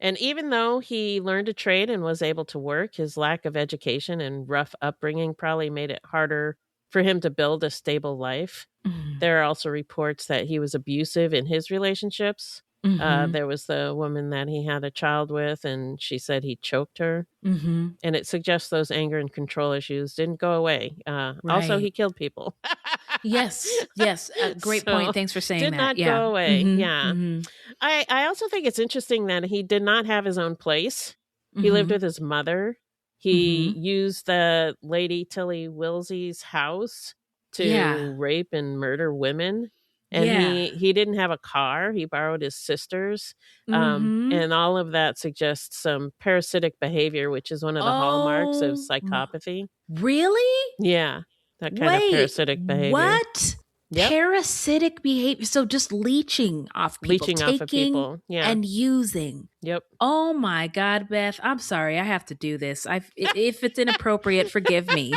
S2: And even though he learned a trade and was able to work, his lack of education and rough upbringing probably made it harder for him to build a stable life. There are also reports that he was abusive in his relationships. There was the woman that he had a child with, and she said he choked her. And it suggests those anger and control issues didn't go away. Also, he killed people.
S3: Yes. Great point. Thanks for saying that.
S2: Did not go away. I also think it's interesting that he did not have his own place. He lived with his mother. He used the lady Tilly Wilsey's house to rape and murder women. And he didn't have a car. He borrowed his sister's. And all of that suggests some parasitic behavior, which is one of the hallmarks of psychopathy.
S3: Really?
S2: Yeah. That kind of parasitic behavior.
S3: What? Yep. Parasitic behavior. So just leeching off people.
S2: Off of people. Yeah.
S3: And using.
S2: Yep.
S3: Oh my God, Beth. I'm sorry. I have to do this. If it's inappropriate, forgive me.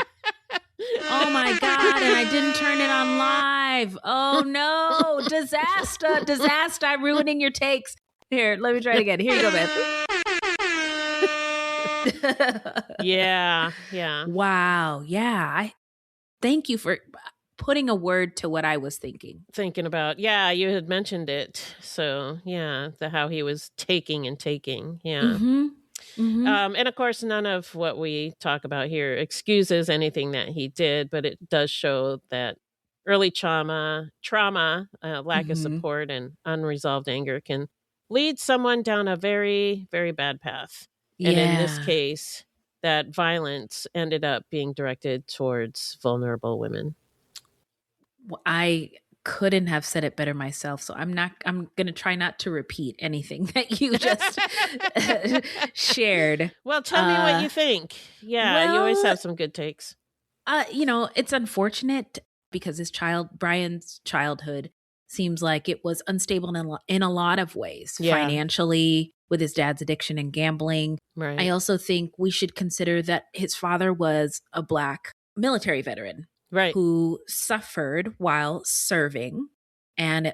S3: Oh my God. And I didn't turn it on live. Oh no. Disaster. I'm ruining your takes. Here, let me try it again. Here you go, Beth.
S2: Yeah.
S3: Wow. Yeah. Thank you for putting a word to what I was thinking
S2: about. Yeah, you had mentioned it. So, yeah, how he was taking. Yeah. And of course, none of what we talk about here excuses anything that he did, but it does show that early trauma, lack of support, and unresolved anger can lead someone down a very, very bad path. And in this case, that violence ended up being directed towards vulnerable women.
S3: I couldn't have said it better myself. So I'm going to try not to repeat anything that you just shared.
S2: Well, tell me what you think. Yeah, you always have some good takes.
S3: It's unfortunate because Bryan's childhood seems like it was unstable in a lot of ways, financially, with his dad's addiction and gambling.
S2: Right.
S3: I also think we should consider that his father was a Black military veteran,
S2: right,
S3: who suffered while serving. And,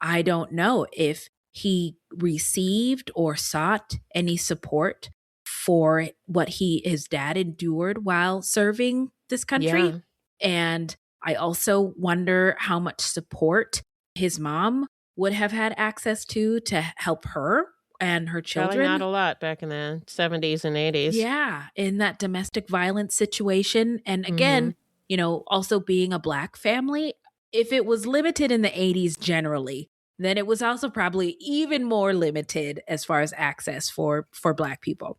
S3: I don't know if he received or sought any support for what his dad endured while serving this country.
S2: Yeah.
S3: And I also wonder how much support his mom would have had access to help her and her children.
S2: Probably not a lot back in the 70s and 80s.
S3: Yeah, in that domestic violence situation. And again, also being a Black family, if it was limited in the 80s generally, then it was also probably even more limited as far as access for Black people.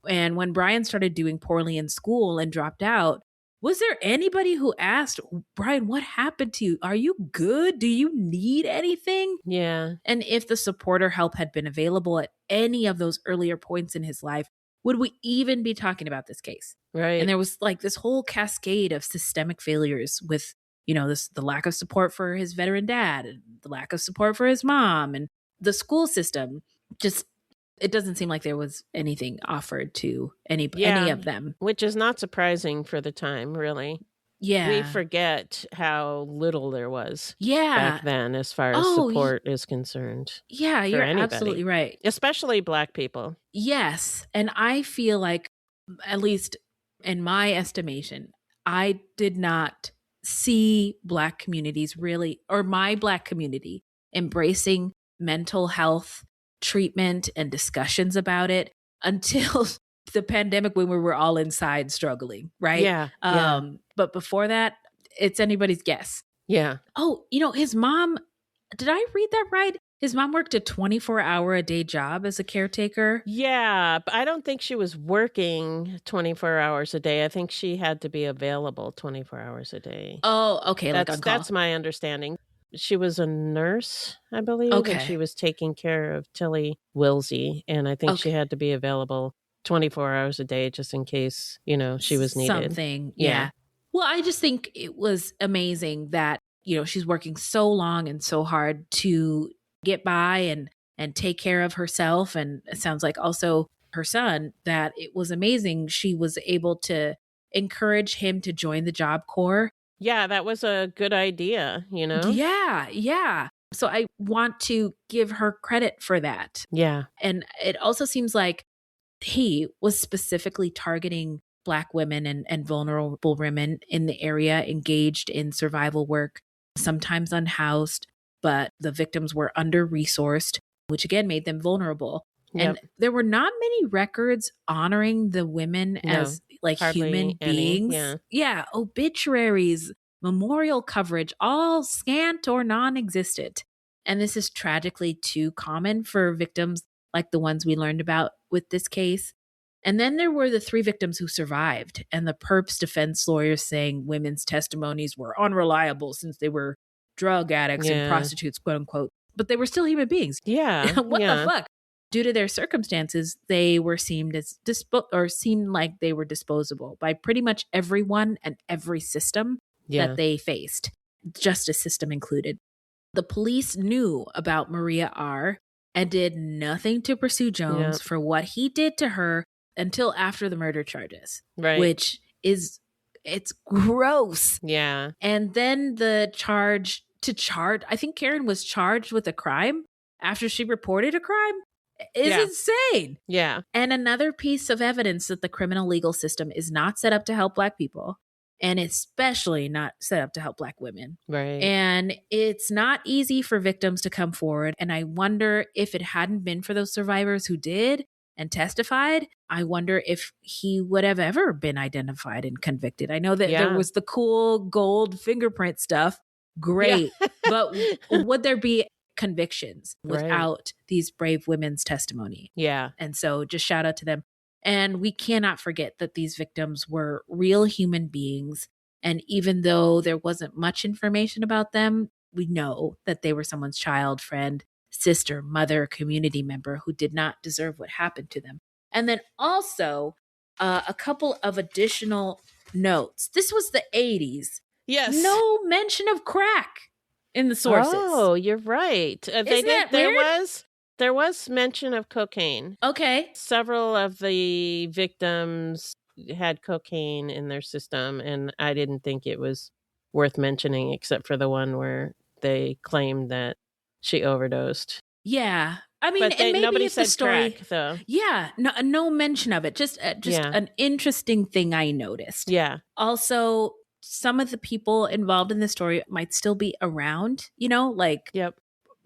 S3: And when Bryan started doing poorly in school and dropped out, was there anybody who asked, Bryan, what happened to you? Are you good? Do you need anything?
S2: Yeah.
S3: And if the support or help had been available at any of those earlier points in his life, would we even be talking about this case?
S2: Right.
S3: And there was like this whole cascade of systemic failures with, the lack of support for his veteran dad, and the lack of support for his mom, and the school system. Just, it doesn't seem like there was anything offered to any of them.
S2: Which is not surprising for the time, really.
S3: Yeah.
S2: We forget how little there was
S3: back
S2: then as far as support is concerned.
S3: Yeah, you're absolutely right.
S2: Especially Black people.
S3: Yes. And I feel like, at least in my estimation, I did not see Black communities really, or my Black community, embracing mental health treatment and discussions about it until the pandemic, when we were all inside struggling, right?
S2: Yeah.
S3: But before that, it's anybody's guess.
S2: Yeah.
S3: Oh, his mom, did I read that right? His mom worked a 24-hour-a-day job as a caretaker.
S2: Yeah, but I don't think she was working 24 hours a day. I think she had to be available 24 hours a day.
S3: Oh, okay.
S2: That's my understanding. She was a nurse, I believe, and she was taking care of Tilly Wilsey, and I think she had to be available 24 hours a day just in case, she was needed.
S3: Something, yeah. Well, I just think it was amazing that, she's working so long and so hard to get by and take care of herself. And it sounds like also her son, that it was amazing. She was able to encourage him to join the Job Corps.
S2: Yeah, that was a good idea,
S3: Yeah. So I want to give her credit for that.
S2: Yeah.
S3: And it also seems like he was specifically targeting Black women and vulnerable women in the area engaged in survival work, sometimes unhoused, but the victims were under-resourced, which again made them vulnerable. Yep. And there were not many records honoring the women as human beings. Yeah, obituaries, memorial coverage, all scant or non-existent. And this is tragically too common for victims like the ones we learned about with this case. And then there were the 3 victims who survived, and the perp's defense lawyers saying women's testimonies were unreliable since they were drug addicts and prostitutes, quote unquote, but they were still human beings.
S2: Yeah.
S3: What the fuck? Due to their circumstances, they were seemed like they were disposable by pretty much everyone and every system that they faced, justice system included. The police knew about Maria R. and did nothing to pursue Jones for what he did to her until after the murder charges, which is, it's gross.
S2: Yeah.
S3: And then the I think Karen was charged with a crime after she reported a crime. It's insane.
S2: Yeah.
S3: And another piece of evidence that the criminal legal system is not set up to help Black people, and especially not set up to help Black women.
S2: Right.
S3: And it's not easy for victims to come forward. And I wonder if it hadn't been for those survivors who did and testified, I wonder if he would have ever been identified and convicted. I know that there was the cool gold fingerprint stuff. Great. But would there be convictions without these brave women's testimony?
S2: Yeah.
S3: And so just shout out to them. And we cannot forget that these victims were real human beings And even though there wasn't much information about them, we know that they were someone's child, friend, sister, mother, community member who did not deserve what happened to them. And then also a couple of additional notes. This was the 80s.
S2: Yes.
S3: No mention of crack in the sources.
S2: Oh, you're right.
S3: Isn't that weird?
S2: There was mention of cocaine.
S3: Okay.
S2: Several of the victims had cocaine in their system, and I didn't think it was worth mentioning except for the one where they claimed that she overdosed.
S3: Yeah. I mean,
S2: but
S3: and maybe
S2: nobody
S3: if
S2: said
S3: the story,
S2: crack, though.
S3: Yeah, no mention of it. Just an interesting thing I noticed.
S2: Yeah.
S3: Also, some of the people involved in the story might still be around, like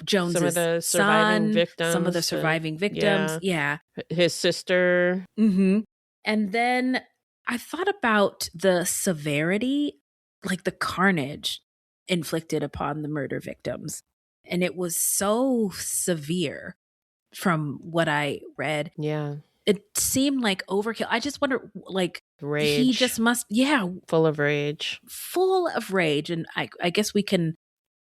S3: Jones's
S2: some of the surviving
S3: son,
S2: victims,
S3: some of the surviving victims. Yeah.
S2: His sister.
S3: Mm-hmm. And then I thought about the severity, like the carnage inflicted upon the murder victims. And it was so severe from what I read.
S2: Yeah.
S3: It seemed like overkill. I just wonder, like,
S2: rage.
S3: He just must,
S2: full of rage.
S3: Full of rage. And I guess we can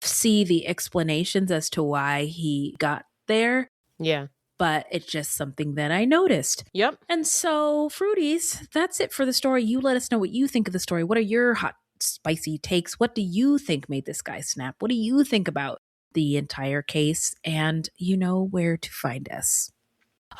S3: see the explanations as to why he got there.
S2: Yeah.
S3: But it's just something that I noticed.
S2: Yep.
S3: And so, Fruities, that's it for the story. You let us know what you think of the story. What are your hot, spicy takes? What do you think made this guy snap? What do you think about the entire case? And you know where to find us.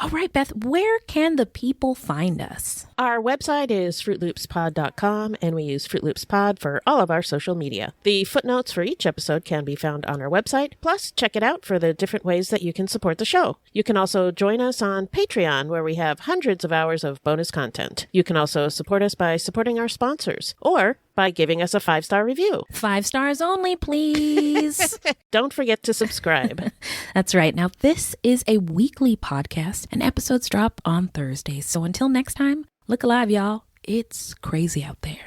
S2: All right, Beth, where can the people find us? Our website is fruitloopspod.com, and we use Fruit Loops Pod for all of our social media. The footnotes for each episode can be found on our website. Plus, check it out for the different ways that you can support the show. You can also join us on Patreon, where we have hundreds of hours of bonus content. You can also support us by supporting our sponsors, or by giving us a 5-star review.
S3: 5 stars only, please.
S2: Don't forget to subscribe.
S3: That's right. Now, this is a weekly podcast, and episodes drop on Thursdays. So until next time, look alive, y'all. It's crazy out there.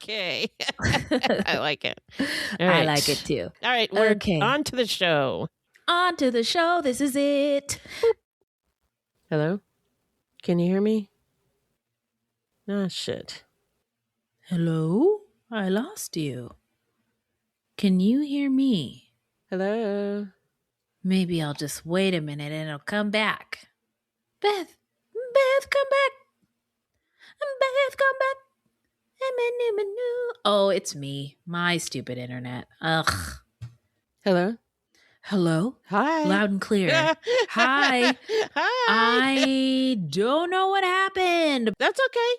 S2: Okay. I like it.
S3: I like it too.
S2: All right. We're on to the show.
S3: On to the show. This is it.
S2: Hello? Can you hear me? Ah, shit.
S3: Hello? I lost you. Can you hear me?
S2: Hello?
S3: Maybe I'll just wait a minute and it'll come back. Beth, come back. Beth, come back. Oh, it's me. My stupid internet. Ugh.
S2: Hello?
S3: Hello?
S2: Hi.
S3: Loud and clear. Hi.
S2: Hi.
S3: I don't know what happened.
S2: That's okay.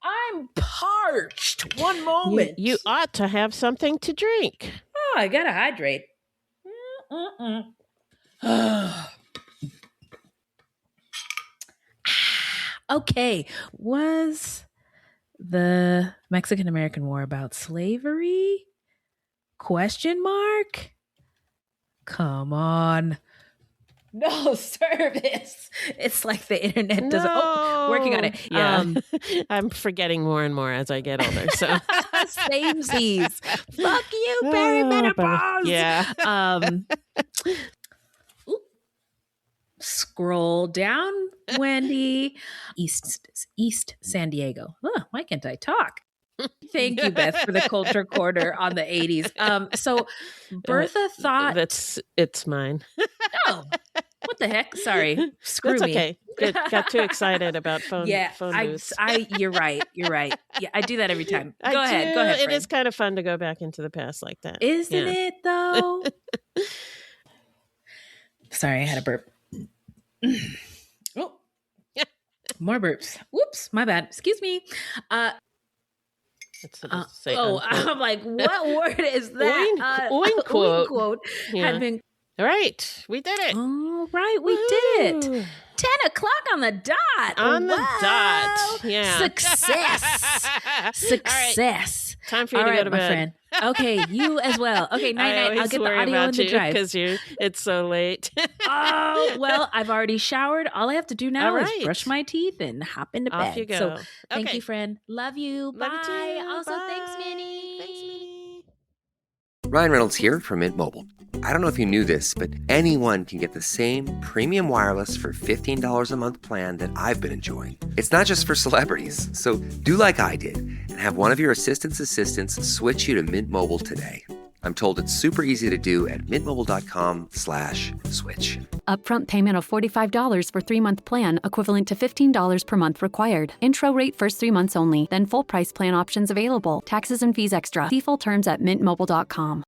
S3: I'm parched. One moment.
S2: You ought to have something to drink.
S3: Oh, I gotta hydrate. Okay. Was the Mexican-American War about slavery? Question mark? Come on. No service. It's like the internet doesn't. Oh, working on it.
S2: Yeah. I'm forgetting more and more as I get older. So
S3: samesies. Fuck you, perimenopause.
S2: Yeah.
S3: Scroll down, Wendy. East San Diego. Why can't I talk? Thank you, Beth, for the culture corner on the 80s. So Bertha thought
S2: it's mine.
S3: Oh, what the heck? Sorry. Screw
S2: That's
S3: me.
S2: Okay. Got too excited about phone.
S3: Yeah,
S2: phone booths.
S3: You're right. Yeah, I do that every time. Go ahead.
S2: It
S3: Frank.
S2: is kind of fun to go back into the past like that.
S3: Isn't it though? Sorry, I had a burp. Oh, more burps. Whoops, my bad. Excuse me.
S2: I'm
S3: like, what word is that?
S2: Oink
S3: quote had been.
S2: All right, we did it.
S3: All right, we did it. 10 o'clock on the dot.
S2: On the dot. Yeah.
S3: Success. Success.
S2: Right. Time for you to go to bed.
S3: My friend. Okay, you as well. Okay, night. I'll get the audio in the drive.
S2: Because it's so late.
S3: Oh, well, I've already showered. All I have to do now is brush my teeth and hop into bed.
S2: Off you go.
S3: So thank you, friend. Love you.
S2: Love
S3: Bye.
S2: you too.
S3: Also,
S2: Bye.
S3: thanks, Minnie.
S14: Ryan Reynolds here from Mint Mobile. I don't know if you knew this, but anyone can get the same premium wireless for $15 a month plan that I've been enjoying. It's not just for celebrities. So do like I did and have one of your assistants switch you to Mint Mobile today. I'm told it's super easy to do at mintmobile.com/switch.
S15: Upfront payment of $45 for 3-month plan, equivalent to $15 per month required. Intro rate first 3 months only, then full price plan options available. Taxes and fees extra. See full terms at mintmobile.com.